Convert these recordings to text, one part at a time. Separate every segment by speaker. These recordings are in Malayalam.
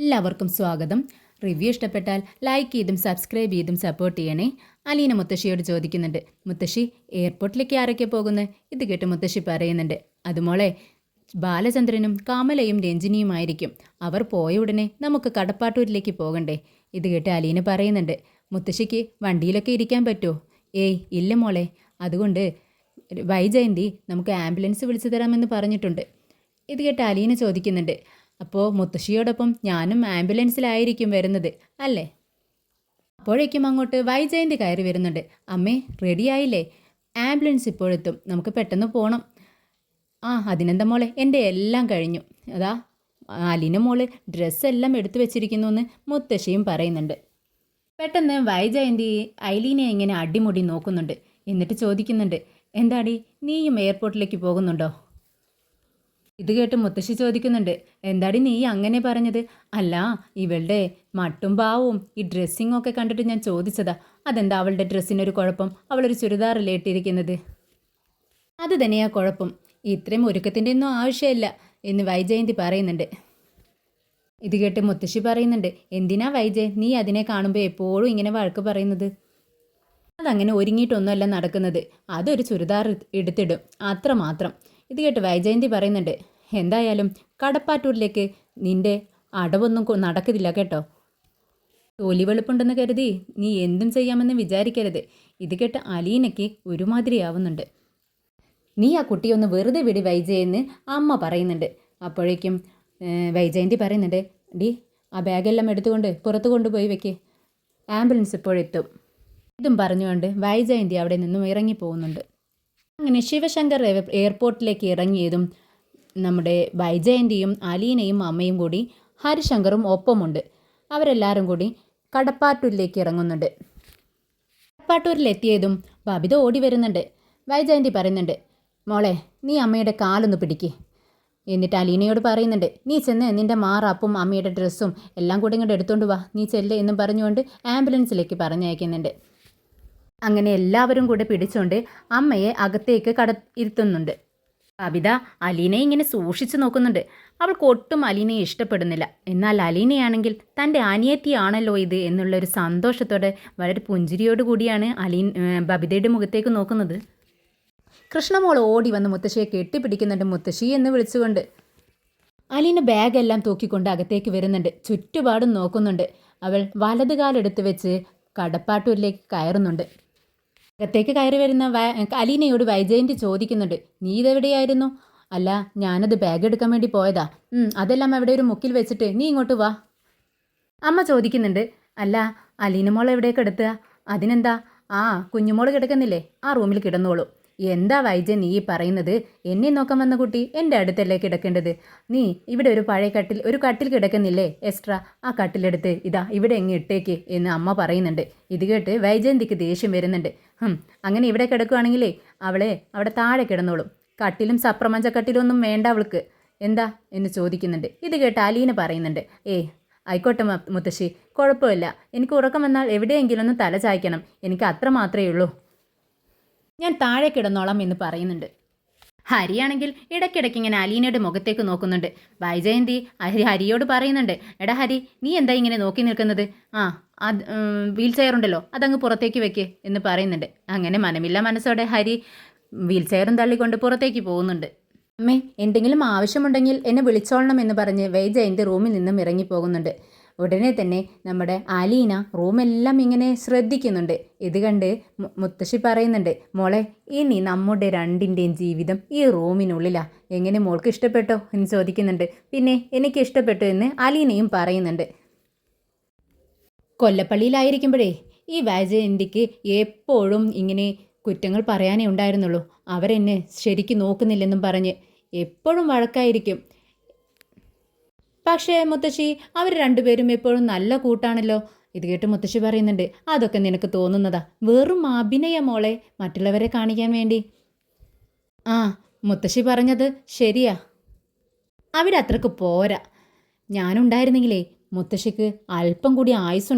Speaker 1: എല്ലാവർക്കും സ്വാഗതം. റിവ്യൂ ഇഷ്ടപ്പെട്ടാൽ ലൈക്ക് ചെയ്തും സബ്സ്ക്രൈബ് ചെയ്തും സപ്പോർട്ട് ചെയ്യണേ. അലീന മുത്തശ്ശിയോട് ചോദിക്കുന്നുണ്ട്, മുത്തശ്ശി എയർപോർട്ടിലേക്ക് ആരൊക്കെ പോകുന്നത്? ഇത് കേട്ട് മുത്തശ്ശി പറയുന്നുണ്ട്, അതുമോളെ ബാലചന്ദ്രനും കമലയും രഞ്ജിനിയുമായിരിക്കും. അവർ പോയ ഉടനെ നമുക്ക് കടപ്പാട്ടൂരിലേക്ക് പോകണ്ടേ? ഇത് കേട്ട് അലീന പറയുന്നുണ്ട്, മുത്തശ്ശിക്ക് വണ്ടിയിലൊക്കെ ഇരിക്കാൻ പറ്റുമോ? ഏയ് ഇല്ല മോളെ, അതുകൊണ്ട് വൈജയന്തി നമുക്ക് ആംബുലൻസ് വിളിച്ചു തരാമെന്ന് പറഞ്ഞിട്ടുണ്ട്. ഇത് കേട്ട് അലീന ചോദിക്കുന്നുണ്ട്, അപ്പോൾ മുത്തശ്ശിയോടൊപ്പം ഞാനും ആംബുലൻസിലായിരിക്കും വരുന്നത് അല്ലേ? അപ്പോഴേക്കും അങ്ങോട്ട് വൈജയന്തി കയറി വരുന്നുണ്ട്. അമ്മേ, റെഡിയായില്ലേ? ആംബുലൻസ് ഇപ്പോഴെത്തും, നമുക്ക് പെട്ടെന്ന് പോകണം. അതിനെന്താ മോളെ, എൻ്റെ എല്ലാം കഴിഞ്ഞു. അതാ അലീന മോള് ഡ്രസ്സെല്ലാം എടുത്തു വെച്ചിരിക്കുന്നു എന്ന് മുത്തശ്ശിയും പറയുന്നുണ്ട്. പെട്ടെന്ന് വൈജയന്തി ഐലീനെ ഇങ്ങനെ അടിമുടി നോക്കുന്നുണ്ട്. എന്നിട്ട് ചോദിക്കുന്നുണ്ട്, എന്താടി നീയും എയർപോർട്ടിലേക്ക് പോകുന്നുണ്ടോ? ഇത് കേട്ട് മുത്തശ്ശി ചോദിക്കുന്നുണ്ട്, എന്താടി നീ അങ്ങനെ പറഞ്ഞത്? അല്ല, ഇവളുടെ മട്ടും പാവും ഈ ഡ്രസ്സിങ്ങും ഒക്കെ കണ്ടിട്ട് ഞാൻ ചോദിച്ചതാ. അതെന്താ അവളുടെ ഡ്രസ്സിനൊരു കുഴപ്പം? അവളൊരു ചുരിദാറല്ലേ ഇട്ടിരിക്കുന്നത്. അത് തന്നെയാ കുഴപ്പം. ഇത്രയും ഒരുക്കത്തിൻ്റെ ഒന്നും ആവശ്യമില്ല എന്ന് വൈജയന്തി പറയുന്നുണ്ട്. ഇത് കേട്ട് മുത്തശ്ശി പറയുന്നുണ്ട്, എന്തിനാ വൈജയ് നീ അതിനെ കാണുമ്പോൾ എപ്പോഴും ഇങ്ങനെ വഴക്ക് പറയുന്നത്? അതങ്ങനെ ഒരുങ്ങിയിട്ടൊന്നുമല്ല നടക്കുന്നത്. അതൊരു ചുരിദാർ എടുത്തിടും, അത്രമാത്രം. ഇത് കേട്ട് വൈജയന്തി പറയുന്നുണ്ട്, എന്തായാലും കടപ്പാട്ടൂരിലേക്ക് നിന്റെ അടവൊന്നും നടക്കില്ല കേട്ടോ. തൊലി വെളുപ്പുണ്ടെന്ന് കരുതി നീ എന്തും ചെയ്യാമെന്ന് വിചാരിക്കരുത്. ഇത് കേട്ട് അലീനയ്ക്ക് ഒരുമാതിരിയാവുന്നുണ്ട്. നീ ആ കുട്ടിയൊന്ന് വെറുതെ വിടി വൈജയെന്ന് അമ്മ പറയുന്നുണ്ട്. അപ്പോഴേക്കും വൈജയന്തി പറയുന്നുണ്ട്, ഡി ആ ബാഗെല്ലാം എടുത്തുകൊണ്ട് പുറത്ത് കൊണ്ടുപോയി വെക്ക്, ആംബുലൻസ് ഇപ്പോഴെത്തും. ഇതും പറഞ്ഞുകൊണ്ട് വൈജയന്തി അവിടെ നിന്നും ഇറങ്ങിപ്പോകുന്നുണ്ട്. അങ്ങനെ ശിവശങ്കർ എയർപോർട്ടിലേക്ക് ഇറങ്ങിയതും നമ്മുടെ വൈജയന്തിയും അലീനയും അമ്മയും കൂടി ഹരിശങ്കറും ഒപ്പമുണ്ട്. അവരെല്ലാവരും കൂടി കടപ്പാട്ടൂരിലേക്ക് ഇറങ്ങുന്നുണ്ട്. കടപ്പാട്ടൂരിലെത്തിയതും ബബിത ഓടി വരുന്നുണ്ട്. വൈജയന്തി പറയുന്നുണ്ട്, മോളെ നീ അമ്മയുടെ കാലൊന്ന് പിടിക്ക്. എന്നിട്ട് അലീനയോട് പറയുന്നുണ്ട്, നീ ചെന്ന് നിൻ്റെ മാറാപ്പും അമ്മയുടെ ഡ്രസ്സും എല്ലാം കൂടി ഇങ്ങോട്ട് എടുത്തുകൊണ്ട് വാ, നീ ചെല്ല് എന്നും പറഞ്ഞുകൊണ്ട് ആംബുലൻസിലേക്ക് പറഞ്ഞയക്കുന്നുണ്ട്. അങ്ങനെ എല്ലാവരും കൂടെ പിടിച്ചുകൊണ്ട് അമ്മയെ അകത്തേക്ക് ഇരുത്തുന്നുണ്ട്. കവിത അലീനയെ ഇങ്ങനെ സൂക്ഷിച്ചു നോക്കുന്നുണ്ട്. അവൾക്ക് ഒട്ടും അലീനയെ ഇഷ്ടപ്പെടുന്നില്ല. എന്നാൽ അലീനയാണെങ്കിൽ തൻ്റെ അനിയത്തിയാണല്ലോ ഇത് എന്നുള്ളൊരു സന്തോഷത്തോടെ വളരെ പുഞ്ചിരിയോടുകൂടിയാണ് ബബിതയുടെ മുഖത്തേക്ക് നോക്കുന്നത്. കൃഷ്ണമോൾ ഓടി വന്ന് മുത്തശ്ശിയെ കെട്ടിപ്പിടിക്കുന്നുണ്ട്. മുത്തശ്ശി എന്ന് വിളിച്ചുകൊണ്ട് അലീന ബാഗെല്ലാം തൂക്കിക്കൊണ്ട് അകത്തേക്ക് വരുന്നുണ്ട്. ചുറ്റുപാടും നോക്കുന്നുണ്ട്. അവൾ വലതുകാലെടുത്ത് വെച്ച് കടപ്പാട്ടൂരിലേക്ക് കയറുന്നുണ്ട്. അകത്തേക്ക് കയറി വരുന്ന അലീനയോട് വൈജയന്തി ചോദിക്കുന്നുണ്ട്, നീ ഇതെവിടെയായിരുന്നു? അല്ല, ഞാനത് ബാഗ് എടുക്കാൻ വേണ്ടി പോയതാ. അതെല്ലാം അവിടെ ഒരു മുക്കിൽ വെച്ചിട്ട് നീ ഇങ്ങോട്ട് വാ. അമ്മ ചോദിക്കുന്നുണ്ട്, അല്ല അലീന മോൾ എവിടേക്ക് എടുത്തുക? അതിനെന്താ, കുഞ്ഞുമോൾ കിടക്കുന്നില്ലേ, ആ റൂമിൽ കിടന്നോളൂ. എന്താ വൈജയൻ നീ പറയുന്നത്? എന്നെ നോക്കാൻ വന്ന കുട്ടി എൻ്റെ അടുത്തല്ലേ കിടക്കേണ്ടത്? നീ ഇവിടെ ഒരു പഴയ ഒരു കട്ടിൽ കിടക്കുന്നില്ലേ എക്സ്ട്രാ? ആ കട്ടിലെടുത്ത് ഇതാ ഇവിടെ എങ്ങ് ഇട്ടേക്ക് എന്ന് അമ്മ പറയുന്നുണ്ട്. ഇത് കേട്ട് വൈജയന്തിക്ക് ദേഷ്യം വരുന്നുണ്ട്. അങ്ങനെ ഇവിടെ കിടക്കുകയാണെങ്കിലേ അവളെ അവിടെ താഴെ കിടന്നോളും. കട്ടിലും സപ്രമഞ്ച കട്ടിലൊന്നും വേണ്ട അവൾക്ക്. എന്താ എന്ന് ചോദിക്കുന്നുണ്ട്. ഇത് കേട്ട് അലീന പറയുന്നുണ്ട്, ആയിക്കോട്ടെ മുത്തശ്ശി, കുഴപ്പമില്ല. എനിക്ക് ഉറക്കം വന്നാൽ എവിടെയെങ്കിലും ഒന്ന് തല ചായ്ക്കണം, എനിക്ക് അത്ര മാത്രമേ ഉള്ളൂ. ഞാൻ താഴെ കിടന്നോളാം എന്ന് പറയുന്നുണ്ട്. ഹരിയാണെങ്കിൽ ഇടയ്ക്കിടയ്ക്ക് ഇങ്ങനെ അലീനയുടെ മുഖത്തേക്ക് നോക്കുന്നുണ്ട്. വൈജയന്തി ഹരിയോട് പറയുന്നുണ്ട്, എടാ ഹരി, നീ എന്താ ഇങ്ങനെ നോക്കി നിൽക്കുന്നത്? വീൽ ചെയർ ഉണ്ടല്ലോ, അതങ്ങ് പുറത്തേക്ക് വെക്ക് എന്ന് പറയുന്നുണ്ട്. അങ്ങനെ മനമില്ല മനസ്സോടെ ഹരി വീൽ ചെയറും തള്ളിക്കൊണ്ട് പുറത്തേക്ക് പോകുന്നുണ്ട്. അമ്മേ, എന്തെങ്കിലും ആവശ്യമുണ്ടെങ്കിൽ എന്നെ വിളിച്ചോളണം എന്ന് പറഞ്ഞ് വൈജയന്തി റൂമിൽ നിന്നും ഇറങ്ങിപ്പോകുന്നുണ്ട്. ഉടനെ തന്നെ നമ്മുടെ അലീന റൂമെല്ലാം ഇങ്ങനെ ശ്രദ്ധിക്കുന്നുണ്ട്. ഇത് കണ്ട് മുത്തശ്ശി പറയുന്നുണ്ട്, മോളെ ഇനി നമ്മുടെ രണ്ടിൻ്റെയും ജീവിതം ഈ റൂമിനുള്ളിലാ. എങ്ങനെ മോൾക്ക് ഇഷ്ടപ്പെട്ടോ എന്ന് ചോദിക്കുന്നുണ്ട്. പിന്നെ എനിക്ക് ഇഷ്ടപ്പെട്ടു എന്ന് അലീനയും പറയുന്നുണ്ട്. കൊല്ലപ്പള്ളിയിലായിരിക്കുമ്പോഴേ ഈ വൈജയന്തിക്ക് എപ്പോഴും ഇങ്ങനെ കുറ്റങ്ങൾ പറയാനേ ഉണ്ടായിരുന്നുള്ളൂ. അവരെന്നെ ശരിക്കും നോക്കുന്നില്ലെന്നും പറഞ്ഞ് എപ്പോഴും വഴക്കായിരിക്കും. പക്ഷേ മുത്തശ്ശി, അവർ രണ്ടുപേരും എപ്പോഴും നല്ല കൂട്ടാണല്ലോ. ഇത് കേട്ട് മുത്തശ്ശി പറയുന്നുണ്ട്, അതൊക്കെ നിനക്ക് തോന്നുന്നതാ, വെറും അഭിനയ മോളെ, മറ്റുള്ളവരെ കാണിക്കാൻ വേണ്ടി. മുത്തശ്ശി പറഞ്ഞത് ശരിയാ, അവിടെ അത്രക്ക് പോരാ. ഞാനുണ്ടായിരുന്നെങ്കിലേ മുത്തശ്ശിക്ക് അല്പം കൂടി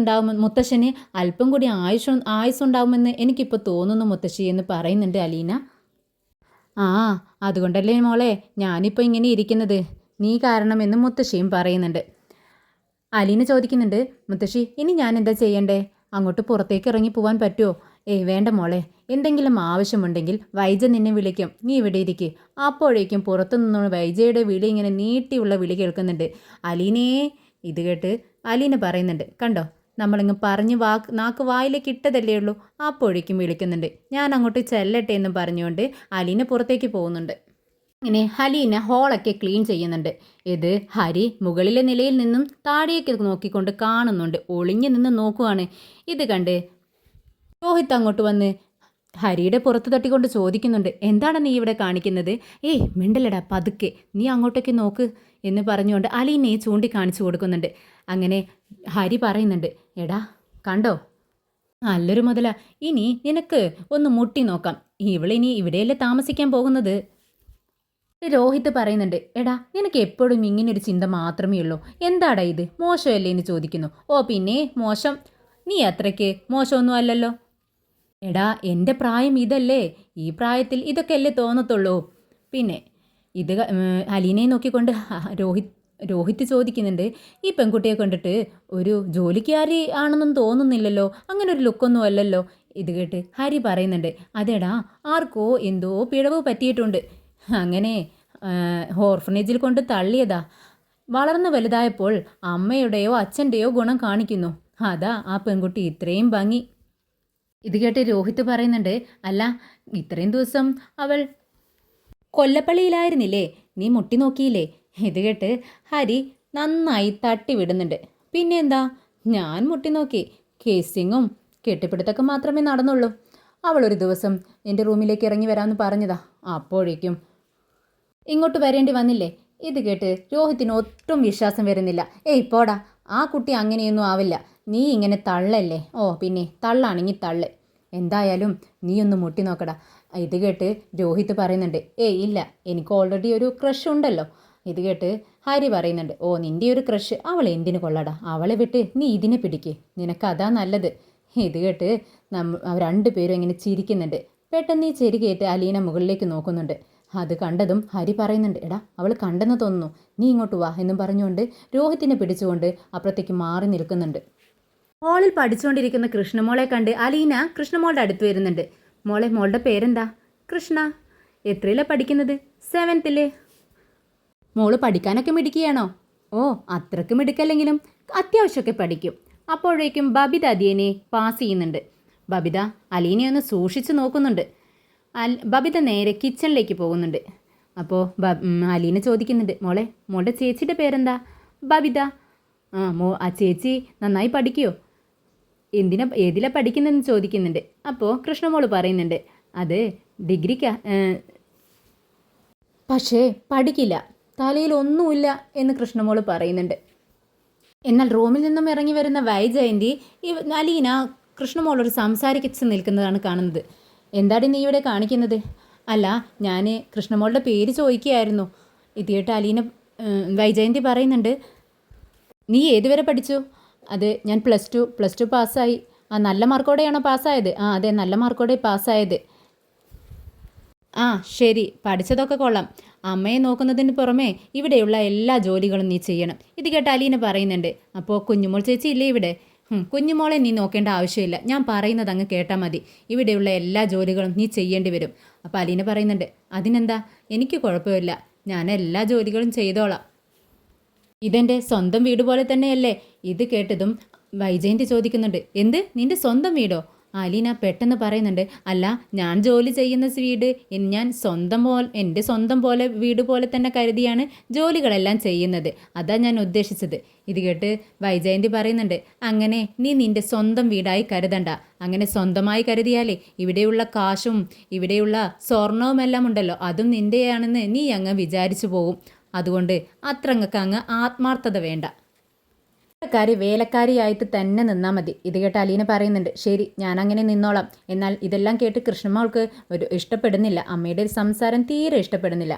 Speaker 1: മുത്തശ്ശന് അല്പം കൂടി ആയുസ്സുണ്ടാവുമെന്ന് എനിക്കിപ്പോൾ തോന്നുന്നു മുത്തശ്ശി എന്ന് പറയുന്നുണ്ട് അലീന. അതുകൊണ്ടല്ലേ മോളെ ഞാനിപ്പോൾ ഇങ്ങനെ ഇരിക്കുന്നത്, നീ കാരണമെന്ന് മുത്തശ്ശിയും പറയുന്നുണ്ട്. അലീന ചോദിക്കുന്നുണ്ട്, മുത്തശ്ശി ഇനി ഞാൻ എന്താ ചെയ്യണ്ടേ? അങ്ങോട്ട് പുറത്തേക്ക് ഇറങ്ങി പോവാൻ പറ്റുമോ? ഏയ് വേണ്ട മോളെ, എന്തെങ്കിലും ആവശ്യമുണ്ടെങ്കിൽ വൈജ നിന്നെ വിളിക്കും, നീ ഇവിടെ ഇരിക്ക്. അപ്പോഴേക്കും പുറത്തു നിന്നുള്ള വൈജയുടെ വിളി ഇങ്ങനെ നീട്ടിയുള്ള വിളി കേൾക്കുന്നുണ്ട്. അലീനേ. ഇത് കേട്ട് അലീന പറയുന്നുണ്ട്, കണ്ടോ നമ്മളിങ്ങ് പറഞ്ഞ് നാക്ക് വായിലേക്ക് ഇട്ടതല്ലേ ഉള്ളൂ, അപ്പോഴേക്കും വിളിക്കുന്നുണ്ട്. ഞാൻ അങ്ങോട്ട് ചെല്ലട്ടെ എന്നും പറഞ്ഞുകൊണ്ട് അലീന പുറത്തേക്ക് പോകുന്നുണ്ട്. ഇങ്ങനെ ഹലീന ഹോളൊക്കെ ക്ലീൻ ചെയ്യുന്നുണ്ട്. ഇത് ഹരി മുകളിലെ നിലയിൽ നിന്നും താഴേക്ക് നോക്കിക്കൊണ്ട് കാണുന്നുണ്ട്, ഒളിഞ്ഞു നിന്ന് നോക്കുവാണ്. ഇത് കണ്ട് രോഹിത് അങ്ങോട്ട് വന്ന് ഹരിയുടെ പുറത്ത് തട്ടിക്കൊണ്ട് ചോദിക്കുന്നുണ്ട്, എന്താണ് നീ ഇവിടെ കാണിക്കുന്നത്? ഏയ് മിണ്ടലടാ, പതുക്കെ, നീ അങ്ങോട്ടേക്ക് നോക്ക് എന്ന് പറഞ്ഞുകൊണ്ട് അലീനയെ ചൂണ്ടിക്കാണിച്ചു കൊടുക്കുന്നുണ്ട്. അങ്ങനെ ഹരി പറയുന്നുണ്ട്, എടാ കണ്ടോ, നല്ലൊരു മുതല, ഇനി നിനക്ക് ഒന്ന് മുട്ടി നോക്കാം, ഇവളിനി ഇവിടെയല്ലേ താമസിക്കാൻ പോകുന്നത്. രോഹിത് പറയുന്നുണ്ട്, എടാ നിനക്ക് എപ്പോഴും ഇങ്ങനൊരു ചിന്ത മാത്രമേ ഉള്ളൂ, എന്താടാ ഇത്, മോശമല്ലേ എന്ന് ചോദിക്കുന്നു. ഓ പിന്നെ മോശം, നീ അത്രയ്ക്ക് മോശമൊന്നും അല്ലല്ലോ. എടാ എൻ്റെ പ്രായം ഇതല്ലേ, ഈ പ്രായത്തിൽ ഇതൊക്കെ അല്ലേ തോന്നത്തുള്ളൂ. പിന്നെ ഇത് അലീനയെ നോക്കിക്കൊണ്ട് രോഹിത് ചോദിക്കുന്നുണ്ട്, ഈ പെൺകുട്ടിയെ കണ്ടിട്ട് ഒരു ജോലിക്കാരി ആണെന്നും തോന്നുന്നില്ലല്ലോ, അങ്ങനെ ഒരു ലുക്കൊന്നും അല്ലല്ലോ. ഇത് കേട്ട് ഹരി പറയുന്നുണ്ട്, അതെടാ ആർക്കോ എന്തോ പിഴവ് പറ്റിയിട്ടുണ്ട്, അങ്ങനെ ഓർഫനേജിൽ കൊണ്ട് തള്ളിയതാ. വളർന്നു വലുതായപ്പോൾ അമ്മയുടെയോ അച്ഛൻ്റെയോ ഗുണം കാണിക്കുന്നു, അതാ ആ പെൺകുട്ടി ഇത്രയും ഭംഗി. ഇത് കേട്ട് രോഹിത് പറയുന്നുണ്ട്, അല്ല ഇത്രയും ദിവസം അവൾ കൊല്ലപ്പള്ളിയിലായിരുന്നില്ലേ, നീ മുട്ടി നോക്കിയില്ലേ? ഇത് കേട്ട് ഹരി നന്നായി തട്ടി വിടുന്നുണ്ട്. പിന്നെ എന്താ, ഞാൻ മുട്ടി നോക്കി, കേസിങ്ങും കെട്ടിപ്പിടുത്തൊക്കെ മാത്രമേ നടന്നുള്ളൂ. അവളൊരു ദിവസം എൻ്റെ റൂമിലേക്ക് ഇറങ്ങി വരാമെന്ന് പറഞ്ഞതാ, അപ്പോഴേക്കും ഇങ്ങോട്ട് വരേണ്ടി വന്നില്ലേ. ഇത് കേട്ട് രോഹിത്തിന് ഒട്ടും വിശ്വാസം വരുന്നില്ല. ഏയ് പോടാ, ആ കുട്ടി അങ്ങനെയൊന്നും ആവില്ല, നീ ഇങ്ങനെ തള്ളല്ലേ. ഓ പിന്നെ തള്ളാണെങ്കിൽ തള്ള്, എന്തായാലും നീ ഒന്ന് മുട്ടി നോക്കടാ. ഇത് കേട്ട് രോഹിത് പറയുന്നുണ്ട്, ഏയ് ഇല്ല, എനിക്ക് ഓൾറെഡി ഒരു ക്രഷ് ഉണ്ടല്ലോ. ഇത് കേട്ട് ഹരി പറയുന്നുണ്ട്, ഓ നിൻ്റെ ഒരു ക്രഷ്, അവൾ എന്തിനു കൊള്ളടാ, അവളെ വിട്ട് നീ ഇതിനെ പിടിക്ക്, നിനക്കതാ നല്ലത്. ഇത് കേട്ട് രണ്ടുപേരും ഇങ്ങനെ ചിരിക്കുന്നുണ്ട്. പെട്ടെന്ന് ഈ ചെരി കേട്ട് അലീന മുകളിലേക്ക് നോക്കുന്നുണ്ട്. അത് കണ്ടതും ഹരി പറയുന്നുണ്ട്, എടാ അവൾ കണ്ടെന്ന് തോന്നുന്നു, നീ ഇങ്ങോട്ട് വാ എന്നും പറഞ്ഞുകൊണ്ട് രോഹിത്തിനെ പിടിച്ചുകൊണ്ട് അപ്പുറത്തേക്ക് മാറി നിൽക്കുന്നുണ്ട്. മോളിൽ പഠിച്ചുകൊണ്ടിരിക്കുന്ന കൃഷ്ണമോളെ കണ്ട് അലീന കൃഷ്ണമോളുടെ അടുത്ത് വരുന്നുണ്ട്. മോളെ, മോളുടെ പേരെന്താ? കൃഷ്ണ. എത്രയിലാണ് പഠിക്കുന്നത്? 7th. മോള് പഠിക്കാനൊക്കെ മിടുക്കിയാണോ? ഓ അത്രയ്ക്ക് മിടുക്കല്ലെങ്കിലും അത്യാവശ്യമൊക്കെ പഠിക്കും. അപ്പോഴേക്കും ബബിത അദിയനെ പാസ് ചെയ്യുന്നുണ്ട്. ബബിത അലീനയൊന്ന് സൂക്ഷിച്ച് നോക്കുന്നുണ്ട്. ബബിത നേരെ കിച്ചണിലേക്ക് പോകുന്നുണ്ട്. അപ്പോൾ അലീന ചോദിക്കുന്നുണ്ട്, മോളുടെ ചേച്ചിയുടെ പേരെന്താ? ബബിത. ആ ചേച്ചി നന്നായി പഠിക്കുമോ? ഏതിലാണ് പഠിക്കുന്നതെന്ന് ചോദിക്കുന്നുണ്ട്. അപ്പോൾ കൃഷ്ണമോൾ പറയുന്നുണ്ട്, അത് ഡിഗ്രിക്കാ, പക്ഷേ പഠിക്കില്ല, തലയിൽ ഒന്നുമില്ല എന്ന് കൃഷ്ണമോൾ പറയുന്നുണ്ട്. എന്നാൽ റൂമിൽ നിന്നും ഇറങ്ങി വരുന്ന വൈജയന്തി അലീന കൃഷ്ണമോളോട് സംസാരിച്ച് നിൽക്കുന്നതാണ് കാണുന്നത്. എന്താടി നീ ഇവിടെ കാണിക്കുന്നത്? അല്ല, ഞാൻ കൃഷ്ണമോളുടെ പേര് ചോദിക്കുകയായിരുന്നു. ഇത് കേട്ട് അലീന വൈജയന്തി പറയുന്നുണ്ട്, നീ ഏതുവരെ പഠിച്ചു? അത് ഞാൻ പ്ലസ് ടു പാസ്സായി. ആ നല്ല മാർക്കോടെയാണോ പാസ്സായത്? ആ അതെ, നല്ല മാർക്കോടെ പാസ്സായത്. ആ ശരി, പഠിച്ചതൊക്കെ കൊള്ളാം. അമ്മയെ നോക്കുന്നതിന് പുറമെ ഇവിടെയുള്ള എല്ലാ ജോലികളും നീ ചെയ്യണം. ഇത് കേട്ട് അലീന പറയുന്നുണ്ട്. അപ്പോൾ കുഞ്ഞുമോൾ ചേച്ചി ഇല്ലേ ഇവിടെ? കുഞ്ഞുമോളെ നീ നോക്കേണ്ട ആവശ്യമില്ല, ഞാൻ പറയുന്നത് അങ്ങ് കേട്ടാൽ മതി. ഇവിടെയുള്ള എല്ലാ ജോലികളും നീ ചെയ്യേണ്ടി വരും. അപ്പോൾ അലീന പറയുന്നുണ്ട്, അതിനെന്താ, എനിക്ക് കുഴപ്പമില്ല, ഞാൻ എല്ലാ ജോലികളും ചെയ്തോളാം. ഇതെൻ്റെ സ്വന്തം വീട് പോലെ തന്നെയല്ലേ? ഇത് കേട്ടതും വൈജയന്തി ചോദിക്കുന്നുണ്ട്, എന്ത്, നിൻ്റെ സ്വന്തം വീടോ? അലീന പെട്ടെന്ന് പറയുന്നുണ്ട്, അല്ല, ഞാൻ ജോലി ചെയ്യുന്ന വീട് എൻ്റെ സ്വന്തം പോലെ വീട് പോലെ തന്നെ കരുതിയാണ് ജോലികളെല്ലാം ചെയ്യുന്നത്, അതാ ഞാൻ ഉദ്ദേശിച്ചത്. ഇത് കേട്ട് വൈജയന്തി പറയുന്നുണ്ട്, അങ്ങനെ നീ നിൻ്റെ സ്വന്തം വീടായി കരുതണ്ട. അങ്ങനെ സ്വന്തമായി കരുതിയാലേ ഇവിടെയുള്ള കാശും ഇവിടെയുള്ള സ്വർണവും എല്ലാം ഉണ്ടല്ലോ, അതും നിൻ്റെയാണെന്ന് നീ അങ്ങ് വിചാരിച്ചു പോകും. അതുകൊണ്ട് അത്രങ്ങക്ക് അങ്ങ് ആത്മാർത്ഥത വേണ്ട. വേലക്കാരിയായിട്ട് തന്നെ നിന്നാൽ മതി. ഇത് കേട്ട് അലീന പറയുന്നുണ്ട്, ശരി, ഞാൻ അങ്ങനെ നിന്നോളാം. എന്നാൽ ഇതെല്ലാം കേട്ട് കൃഷ്ണമോൾക്ക് ഇഷ്ടപ്പെടുന്നില്ല. അമ്മയുടെ സംസാരം തീരെ ഇഷ്ടപ്പെടുന്നില്ല.